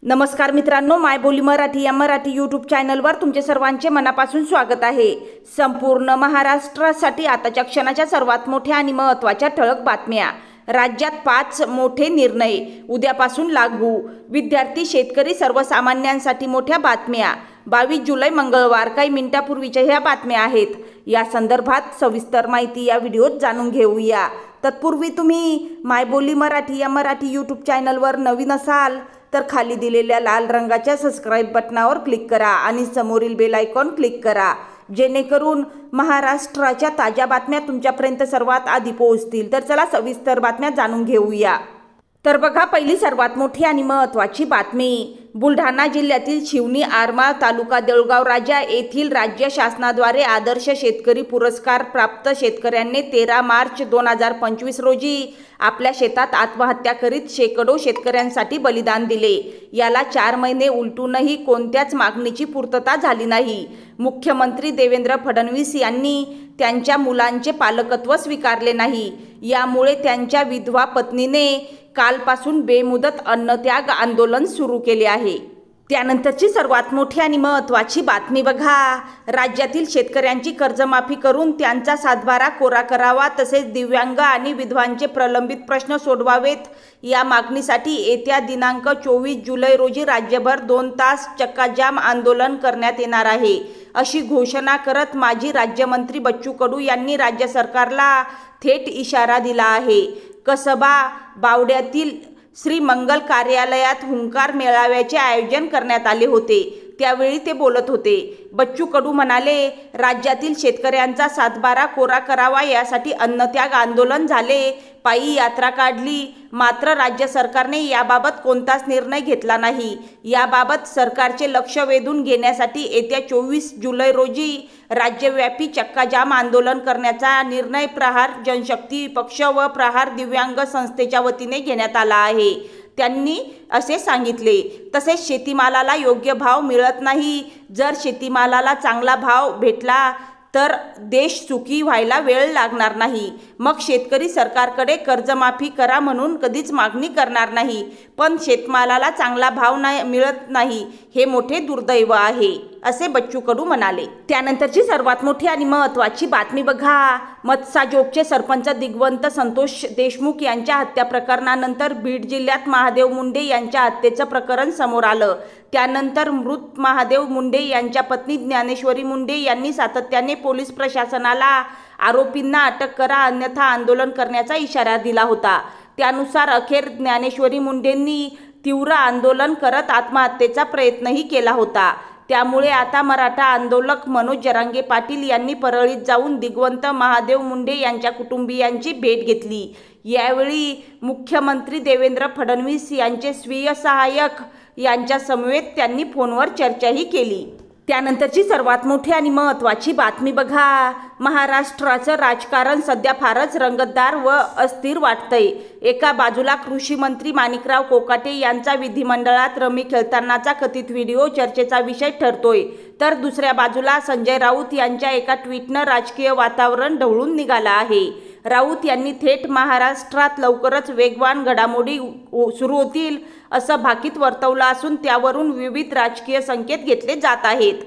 नमस्कार मित्रांनो, माय बोली मराठी या मराठी यूट्यूब चॅनलवर तुमचे सर्वांचे मनापासून स्वागत आहे। संपूर्ण महाराष्ट्रासाठी आताच्या क्षणाच्या सर्वात मोठ्या आणि महत्त्वाच्या ठळक बातम्या। राज्यात 5 मोठे निर्णय उद्यापासून लागू। विद्यार्थी, शेतकरी, सर्वसामान्यांसाठी मोठ्या बातम्या। 22 जुलै मंगळवार काही मिनिटांपूर्वीच्या ह्या बातम्या आहेत। या संदर्भात सविस्तर माहिती या व्हिडिओत जाणून घेऊया। तत्पूर्वी तुम्ही माय बोली मराठी या मराठी यूट्यूब चॅनलवर नवीन असाल तर खाली दिलेल्या लाल रंगाच्या सबस्क्राइब बटनावर क्लिक करा आणि समोरील बेल आयकॉन क्लिक करा, जेणेकरून महाराष्ट्राच्या ताज्या बातम्या तुमच्यापर्यंत सर्वात आधी पोहोचतील। तर चला सविस्तर बातम्या जाणून घेऊया। तर बघा, पहिली सर्वात मोठी आणि महत्त्वाची बातमी। बुलढाणा जिल्ह्यातील शिवनी, आरमाळ तालुका, देऊळगाव राजा येथील राज्य शासनाद्वारे आदर्श शेतकरी पुरस्कार प्राप्त शेतकऱ्यांनी 13 मार्च 2025 रोजी आपल्या शेतात आत्महत्या करीत शेकडो शेतकऱ्यांसाठी बलिदान दिले। याला 4 महिने उलटूनही कोणत्याच मागणीची पूर्तता झाली नाही। मुख्यमंत्री देवेंद्र फडणवीस यांनी त्यांच्या मुलांचे पालकत्व स्वीकारले नाही। यामुळे त्यांच्या विधवा पत्नीने कालपासून बेमुदत अन्नत्याग आंदोलन सुरू केले आहे। त्यानंतरची सर्वात मोठी आणि महत्त्वाची बातमी बघा, राज्यातील शेतकऱ्यांची कर्जमाफी करून त्यांचा सातबारा कोरा करावा, तसेच दिव्यांग आणि विधवांचे प्रलंबित प्रश्न सोडवावेत या मागणीसाठी येत्या दिनांक 24 जुलै रोजी राज्यभर 2 तास चक्काजाम आंदोलन करण्यात येणार आहे, अशी घोषणा करत माजी राज्यमंत्री बच्चू कडू यांनी राज्य सरकारला थेट इशारा दिला आहे। कसबा बावड्यातील श्री मंगल कार्यालयात हुंकार मेळाव्याचे आयोजन करण्यात आले होते, त्यावेळी ते बोलत होते। बच्चू कडू म्हणाले, राज्यातील शेतकऱ्यांचा सातबारा कोरा करावा यासाठी अन्नत्याग आंदोलन झाले, पायी यात्रा काढली, मात्र राज्य सरकारने याबाबत कोणताच निर्णय घेतला नाही। याबाबत सरकारचे लक्ष वेधून घेण्यासाठी येत्या 24 जुलै रोजी राज्यव्यापी चक्काजाम आंदोलन करण्याचा निर्णय प्रहार जनशक्ती पक्ष व प्रहार दिव्यांग संस्थेच्या वतीने घेण्यात आला आहे, त्यांनी असे सांगितले। तसेच शेतीमालाला योग्य भाव मिळत नाही, जर शेतीमालाला चांगला भाव भेटला तर देश सुखी व्हायला वेळ लागणार नाही। मग शेतकरी सरकारकडे कर्जमाफी करा म्हणून कधीच मागणी करणार नाही, पण शेतमालाला चांगला भाव मिळत नाही, हे मोठे दुर्दैव आहे, असे बच्चू कडू म्हणाले। त्यानंतरची सर्वात मोठी आणि महत्त्वाची बातमी बघा, मत्साजोगचे सरपंच दिग्वंत संतोष देशमुख यांच्या हत्या प्रकरणानंतर बीड जिल्ह्यात महादेव मुंडे यांच्या हत्येचं प्रकरण समोर आलं। त्यानंतर मृत महादेव मुंडे यांच्या पत्नी ज्ञानेश्वरी मुंडे यांनी सातत्याने पोलीस प्रशासनाला आरोपींना अटक करा अन्यथा आंदोलन करण्याचा इशारा दिला होता। त्यानुसार अखेर ज्ञानेश्वरी मुंडेंनी तीव्र आंदोलन करत आत्महत्येचा प्रयत्नही केला होता। त्यामुळे आता मराठा आंदोलक मनोज जरांगे पाटील यांनी परळीत जाऊन दिग्वंत महादेव मुंडे यांच्या कुटुंबियांची भेट घेतली। यावेळी मुख्यमंत्री देवेंद्र फडणवीस यांचे स्वीय सहाय्यक यांच्या समवेत त्यांनी फोनवर चर्चाही केली। त्यानंतरची सर्वात मोठी आणि महत्त्वाची बातमी बघा, महाराष्ट्राचं राजकारण सध्या फारच रंगतदार व अस्थिर वाटतंय। एका बाजूला कृषी मंत्री माणिकराव कोकाटे यांचा विधिमंडळात रमी खेळतानाचा कथित व्हिडिओ चर्चेचा विषय ठरतोय, तर दुसऱ्या बाजूला संजय राऊत यांच्या एका ट्विटनं राजकीय वातावरण ढवळून निघालं आहे। राऊत यांनी थेट महाराष्ट्रात लवकरच वेगवान घडामोडी सुरू होतील असं भाकीत वर्तवलं असून त्यावरून विविध राजकीय संकेत घेतले जात आहेत।